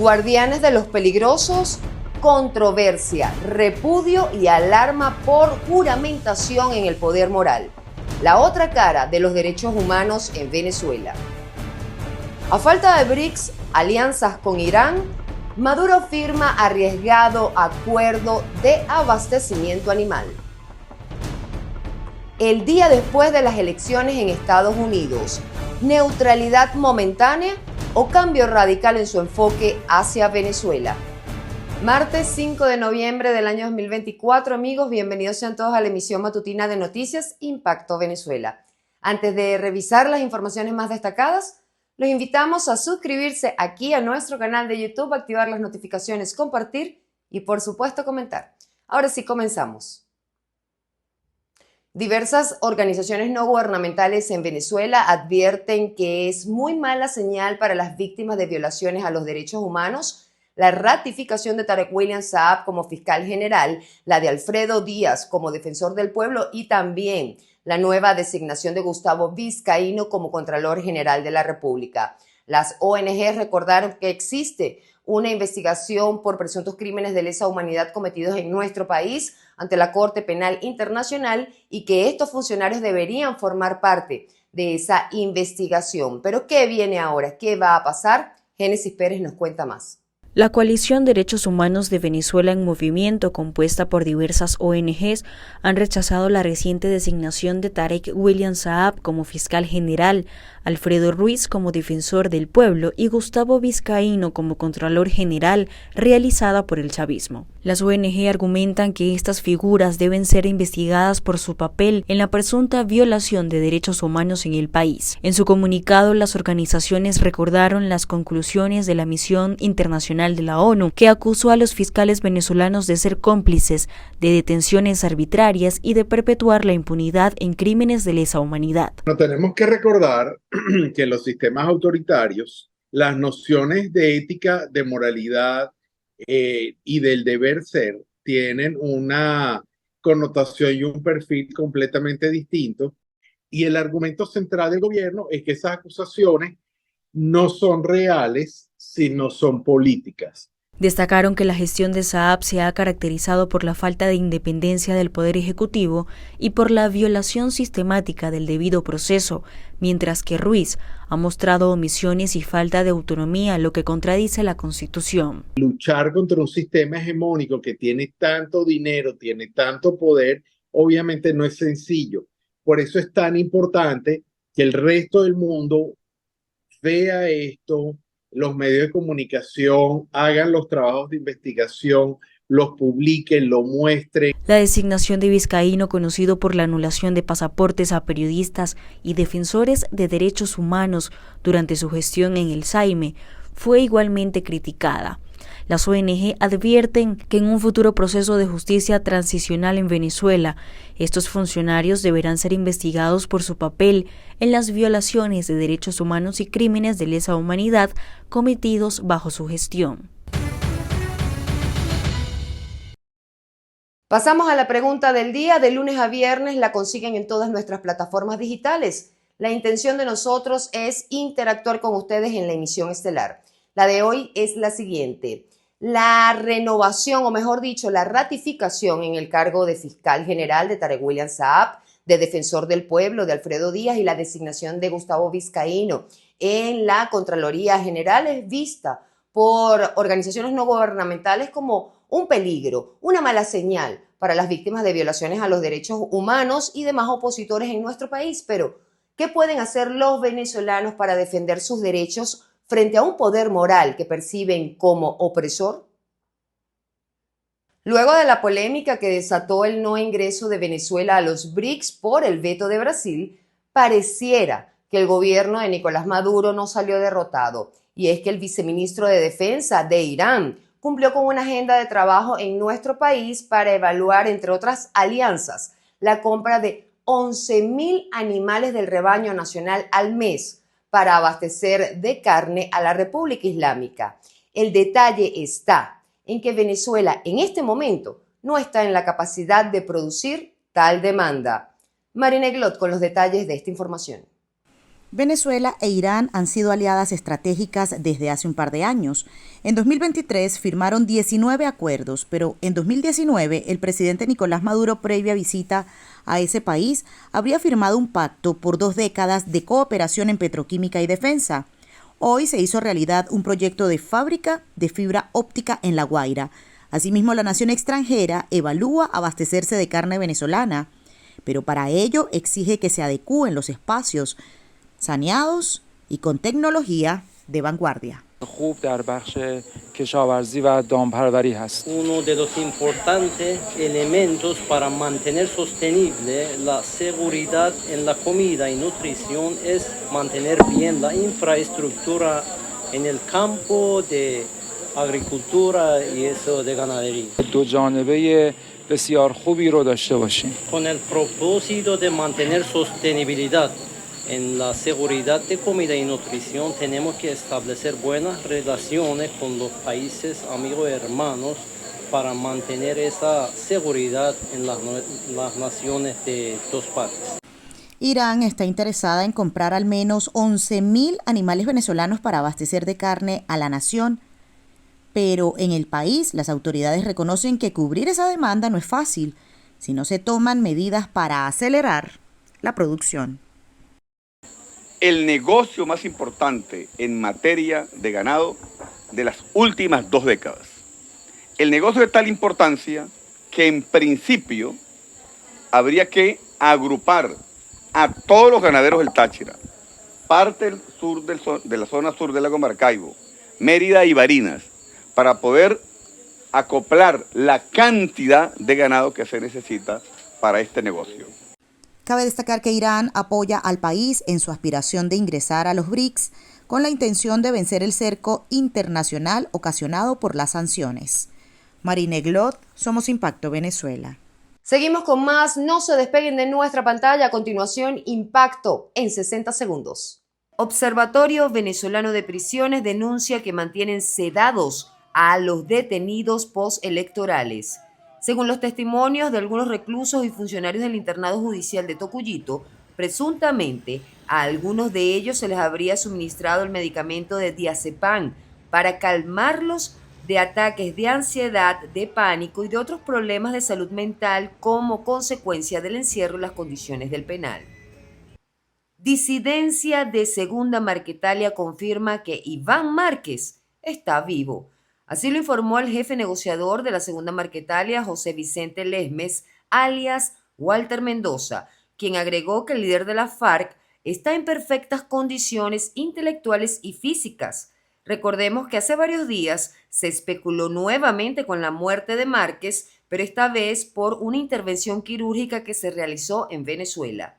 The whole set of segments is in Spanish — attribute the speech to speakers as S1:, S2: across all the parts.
S1: Guardianes de los peligrosos, controversia, repudio y alarma por juramentación en el poder moral. La otra cara de los derechos humanos en Venezuela. A falta de BRICS, alianzas con Irán, Maduro firma arriesgado acuerdo de abastecimiento animal. El día después de las elecciones en Estados Unidos, neutralidad momentánea o cambio radical en su enfoque hacia Venezuela. Martes 5 de noviembre del año 2024, amigos, bienvenidos sean todos a la emisión matutina de Noticias Impacto Venezuela. Antes de revisar las informaciones más destacadas, los invitamos a suscribirse aquí a nuestro canal de YouTube, activar las notificaciones, compartir y por supuesto comentar. Ahora sí, comenzamos. Diversas organizaciones no gubernamentales en Venezuela advierten que es muy mala señal para las víctimas de violaciones a los derechos humanos la ratificación de Tarek William Saab como fiscal general, la de Alfredo Díaz como defensor del pueblo y también la nueva designación de Gustavo Vizcaíno como Contralor General de la República. Las ONG recordaron que existe una investigación por presuntos crímenes de lesa humanidad cometidos en nuestro país ante la Corte Penal Internacional y que estos funcionarios deberían formar parte de esa investigación. ¿Pero qué viene ahora? ¿Qué va a pasar? Génesis Pérez nos cuenta más.
S2: La Coalición Derechos Humanos de Venezuela en Movimiento, compuesta por diversas ONGs, han rechazado la reciente designación de Tarek William Saab como fiscal general, Alfredo Ruiz como defensor del pueblo y Gustavo Vizcaíno como Contralor General, realizada por el chavismo. Las ONG argumentan que estas figuras deben ser investigadas por su papel en la presunta violación de derechos humanos en el país. En su comunicado, las organizaciones recordaron las conclusiones de la misión internacional de la ONU, que acusó a los fiscales venezolanos de ser cómplices de detenciones arbitrarias y de perpetuar la impunidad en crímenes de lesa humanidad.
S3: No tenemos que recordar que en los sistemas autoritarios las nociones de ética, de moralidad y del deber ser tienen una connotación y un perfil completamente distinto, y el argumento central del gobierno es que esas acusaciones no son reales, sino son políticas.
S2: Destacaron que la gestión de Saab se ha caracterizado por la falta de independencia del Poder Ejecutivo y por la violación sistemática del debido proceso, mientras que Ruiz ha mostrado omisiones y falta de autonomía, lo que contradice la Constitución.
S3: Luchar contra un sistema hegemónico que tiene tanto dinero, tiene tanto poder, obviamente no es sencillo. Por eso es tan importante que el resto del mundo vea esto, los medios de comunicación hagan los trabajos de investigación, los publiquen, lo muestren.
S2: La designación de Vizcaíno, conocido por la anulación de pasaportes a periodistas y defensores de derechos humanos durante su gestión en el Saime, fue igualmente criticada. Las ONG advierten que en un futuro proceso de justicia transicional en Venezuela, estos funcionarios deberán ser investigados por su papel en las violaciones de derechos humanos y crímenes de lesa humanidad cometidos bajo su gestión.
S1: Pasamos a la pregunta del día. De lunes a viernes la consiguen en todas nuestras plataformas digitales. La intención de nosotros es interactuar con ustedes en la emisión estelar. La de hoy es la siguiente. La renovación, o mejor dicho, la ratificación en el cargo de fiscal general de Tarek William Saab, de defensor del pueblo de Alfredo Díaz y la designación de Gustavo Vizcaíno en la Contraloría General es vista por organizaciones no gubernamentales como un peligro, una mala señal para las víctimas de violaciones a los derechos humanos y demás opositores en nuestro país. Pero, ¿qué pueden hacer los venezolanos para defender sus derechos frente a un poder moral que perciben como opresor? Luego de la polémica que desató el no ingreso de Venezuela a los BRICS por el veto de Brasil, pareciera que el gobierno de Nicolás Maduro no salió derrotado. Y es que el viceministro de Defensa de Irán cumplió con una agenda de trabajo en nuestro país para evaluar, entre otras alianzas, la compra de 11.000 animales del rebaño nacional al mes para abastecer de carne a la República Islámica. El detalle está en que Venezuela en este momento no está en la capacidad de producir tal demanda. Marina Glot con los detalles de esta información.
S4: Venezuela e Irán han sido aliadas estratégicas desde hace un par de años. En 2023 firmaron 19 acuerdos, pero en 2019 el presidente Nicolás Maduro, previa visita a ese país, habría firmado un pacto por 2 décadas de cooperación en petroquímica y defensa. Hoy se hizo realidad un proyecto de fábrica de fibra óptica en La Guaira. Asimismo, la nación extranjera evalúa abastecerse de carne venezolana, pero para ello exige que se adecúen los espacios saneados y con tecnología de vanguardia.
S5: Uno
S6: de los importantes elementos para mantener sostenible la seguridad en la comida y nutrición es mantener bien la infraestructura en el campo de agricultura y eso de ganadería. Con el propósito de mantener sostenibilidad en la seguridad de comida y nutrición, tenemos que establecer buenas relaciones con los países amigos y hermanos para mantener esa seguridad en las naciones de dos partes.
S4: Irán está interesada en comprar al menos 11.000 animales venezolanos para abastecer de carne a la nación, pero en el país las autoridades reconocen que cubrir esa demanda no es fácil si no se toman medidas para acelerar la producción.
S7: El negocio más importante en materia de ganado de las últimas 2 décadas. El negocio de tal importancia que en principio habría que agrupar a todos los ganaderos del Táchira, parte del sur de la zona sur del lago Maracaibo, Mérida y Barinas, para poder acoplar la cantidad de ganado que se necesita para este negocio.
S4: Cabe destacar que Irán apoya al país en su aspiración de ingresar a los BRICS con la intención de vencer el cerco internacional ocasionado por las sanciones. Marine Glot, Somos Impacto Venezuela.
S1: Seguimos con más, no se despeguen de nuestra pantalla. A continuación, Impacto en 60 segundos. Observatorio Venezolano de Prisiones denuncia que mantienen sedados a los detenidos postelectorales. Según los testimonios de algunos reclusos y funcionarios del internado judicial de Tocuyito, presuntamente a algunos de ellos se les habría suministrado el medicamento de diazepam para calmarlos de ataques de ansiedad, de pánico y de otros problemas de salud mental como consecuencia del encierro y las condiciones del penal. Disidencia de Segunda Marquetalia confirma que Iván Márquez está vivo. Así lo informó el jefe negociador de la Segunda Marquetalia, José Vicente Lesmes, alias Walter Mendoza, quien agregó que el líder de la FARC está en perfectas condiciones intelectuales y físicas. Recordemos que hace varios días se especuló nuevamente con la muerte de Márquez, pero esta vez por una intervención quirúrgica que se realizó en Venezuela.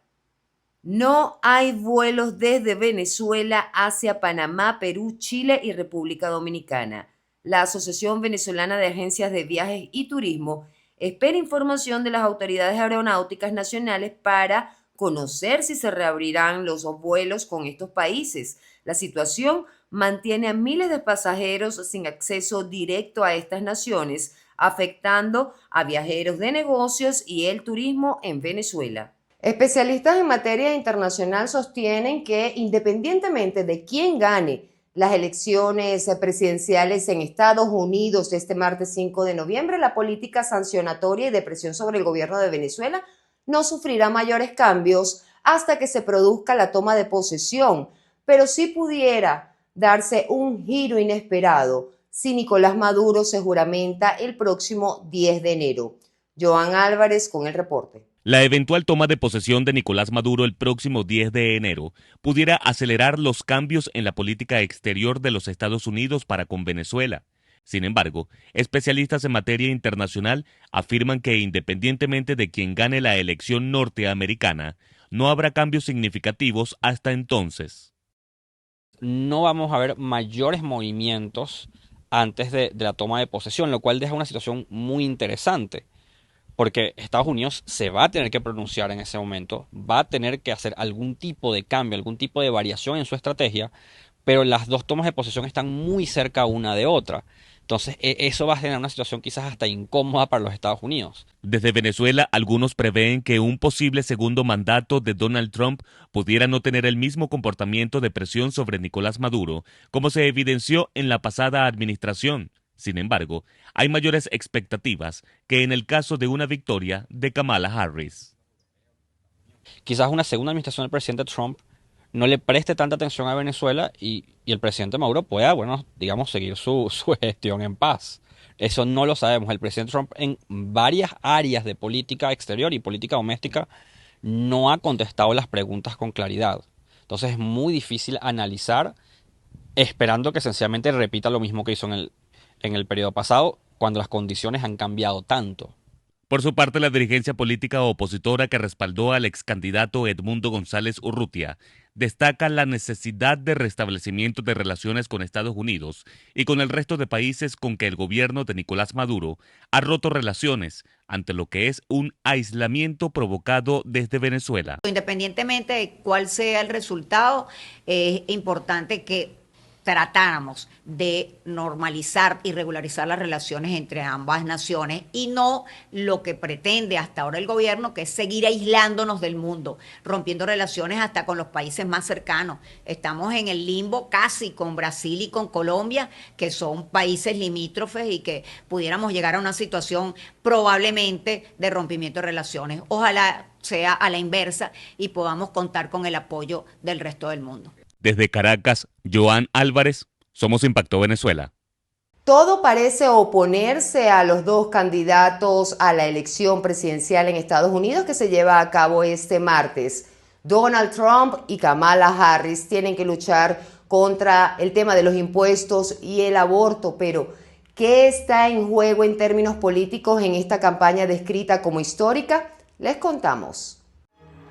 S1: No hay vuelos desde Venezuela hacia Panamá, Perú, Chile y República Dominicana. La Asociación Venezolana de Agencias de Viajes y Turismo espera información de las autoridades aeronáuticas nacionales para conocer si se reabrirán los vuelos con estos países. La situación mantiene a miles de pasajeros sin acceso directo a estas naciones, afectando a viajeros de negocios y el turismo en Venezuela. Especialistas en materia internacional sostienen que independientemente de quién gane las elecciones presidenciales en Estados Unidos este martes 5 de noviembre, la política sancionatoria y de presión sobre el gobierno de Venezuela no sufrirá mayores cambios hasta que se produzca la toma de posesión, pero sí pudiera darse un giro inesperado si Nicolás Maduro se juramenta el próximo 10 de enero. Joan Álvarez con el reporte.
S8: La eventual toma de posesión de Nicolás Maduro el próximo 10 de enero pudiera acelerar los cambios en la política exterior de los Estados Unidos para con Venezuela. Sin embargo, especialistas en materia internacional afirman que independientemente de quien gane la elección norteamericana, no habrá cambios significativos hasta entonces.
S9: No vamos a ver mayores movimientos antes de la toma de posesión, lo cual deja una situación muy interesante. Porque Estados Unidos se va a tener que pronunciar en ese momento, va a tener que hacer algún tipo de cambio, algún tipo de variación en su estrategia, pero las dos tomas de posesión están muy cerca una de otra. Entonces, eso va a generar una situación quizás hasta incómoda para los Estados Unidos.
S8: Desde Venezuela, algunos prevén que un posible segundo mandato de Donald Trump pudiera no tener el mismo comportamiento de presión sobre Nicolás Maduro, como se evidenció en la pasada administración. Sin embargo, hay mayores expectativas que en el caso de una victoria de Kamala Harris.
S9: Quizás una segunda administración del presidente Trump no le preste tanta atención a Venezuela y el presidente Maduro pueda, bueno, digamos, seguir su gestión en paz. Eso no lo sabemos. El presidente Trump en varias áreas de política exterior y política doméstica no ha contestado las preguntas con claridad. Entonces es muy difícil analizar esperando que sencillamente repita lo mismo que hizo en el periodo pasado cuando las condiciones han cambiado tanto.
S8: Por su parte, la dirigencia política opositora que respaldó al ex candidato Edmundo González Urrutia destaca la necesidad de restablecimiento de relaciones con Estados Unidos y con el resto de países con que el gobierno de Nicolás Maduro ha roto relaciones ante lo que es un aislamiento provocado desde Venezuela.
S5: Independientemente de cuál sea el resultado, es importante que tratáramos de normalizar y regularizar las relaciones entre ambas naciones y no lo que pretende hasta ahora el gobierno, que es seguir aislándonos del mundo, rompiendo relaciones hasta con los países más cercanos. Estamos en el limbo casi con Brasil y con Colombia, que son países limítrofes y que pudiéramos llegar a una situación probablemente de rompimiento de relaciones. Ojalá sea a la inversa y podamos contar con el apoyo del resto del mundo.
S8: Desde Caracas, Joan Álvarez, Somos Impacto Venezuela.
S1: Todo parece oponerse a los dos candidatos a la elección presidencial en Estados Unidos que se lleva a cabo este martes. Donald Trump y Kamala Harris tienen que luchar contra el tema de los impuestos y el aborto, pero ¿qué está en juego en términos políticos en esta campaña descrita como histórica? Les contamos.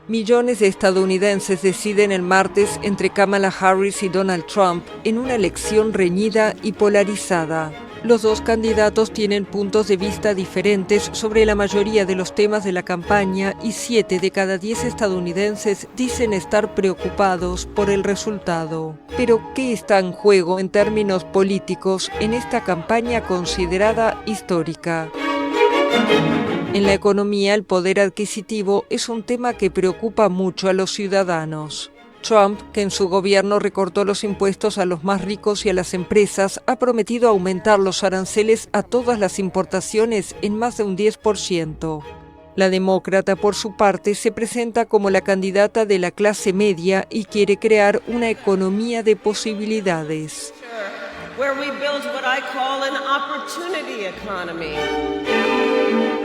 S10: Millones de estadounidenses deciden el martes entre Kamala Harris y Donald Trump en una elección reñida y polarizada. Los dos candidatos tienen puntos de vista diferentes sobre la mayoría de los temas de la campaña y 7 de cada 10 estadounidenses dicen estar preocupados por el resultado. Pero, ¿qué está en juego en términos políticos en esta campaña considerada histórica? En la economía, el poder adquisitivo es un tema que preocupa mucho a los ciudadanos. Trump, que en su gobierno recortó los impuestos a los más ricos y a las empresas, ha prometido aumentar los aranceles a todas las importaciones en más de un 10%. La demócrata, por su parte, se presenta como la candidata de la clase media y quiere crear una economía de posibilidades.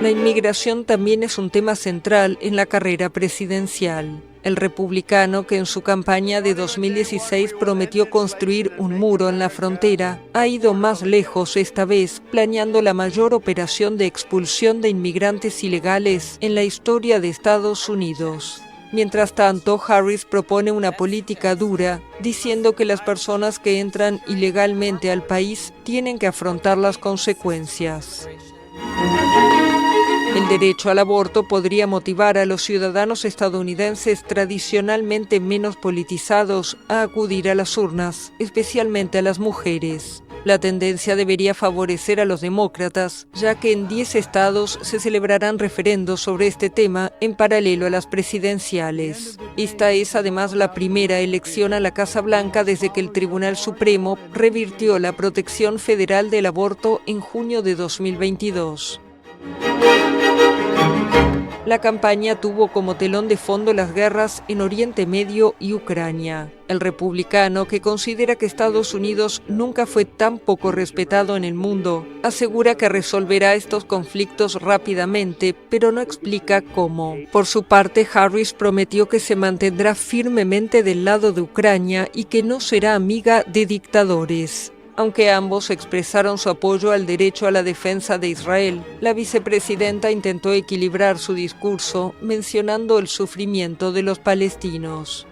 S10: La inmigración también es un tema central en la carrera presidencial. El republicano, que en su campaña de 2016 prometió construir un muro en la frontera, ha ido más lejos esta vez, planeando la mayor operación de expulsión de inmigrantes ilegales en la historia de Estados Unidos. Mientras tanto, Harris propone una política dura, diciendo que las personas que entran ilegalmente al país tienen que afrontar las consecuencias. El derecho al aborto podría motivar a los ciudadanos estadounidenses tradicionalmente menos politizados a acudir a las urnas, especialmente a las mujeres. La tendencia debería favorecer a los demócratas, ya que en 10 estados se celebrarán referendos sobre este tema en paralelo a las presidenciales. Esta es además la primera elección a la Casa Blanca desde que el Tribunal Supremo revirtió la protección federal del aborto en junio de 2022. La campaña tuvo como telón de fondo las guerras en Oriente Medio y Ucrania. El republicano, que considera que Estados Unidos nunca fue tan poco respetado en el mundo, asegura que resolverá estos conflictos rápidamente, pero no explica cómo. Por su parte, Harris prometió que se mantendrá firmemente del lado de Ucrania y que no será amiga de dictadores. Aunque ambos expresaron su apoyo al derecho a la defensa de Israel, la vicepresidenta intentó equilibrar su discurso mencionando el sufrimiento de los palestinos.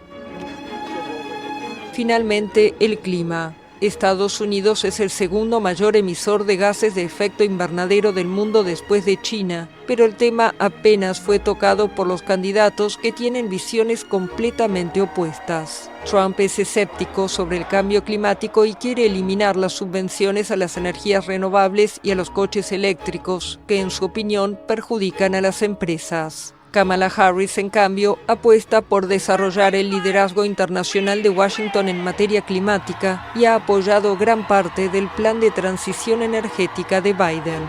S10: Finalmente, el clima. Estados Unidos es el segundo mayor emisor de gases de efecto invernadero del mundo después de China, pero el tema apenas fue tocado por los candidatos que tienen visiones completamente opuestas. Trump es escéptico sobre el cambio climático y quiere eliminar las subvenciones a las energías renovables y a los coches eléctricos, que en su opinión perjudican a las empresas. Kamala Harris, en cambio, apuesta por desarrollar el liderazgo internacional de Washington en materia climática y ha apoyado gran parte del plan de transición energética de Biden.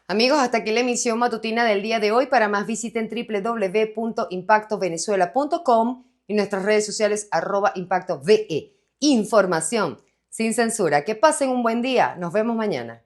S1: Amigos, hasta aquí la emisión matutina del día de hoy. Para más visiten www.impactovenezuela.com y nuestras redes sociales @impactove. Información sin censura. Que pasen un buen día. Nos vemos mañana.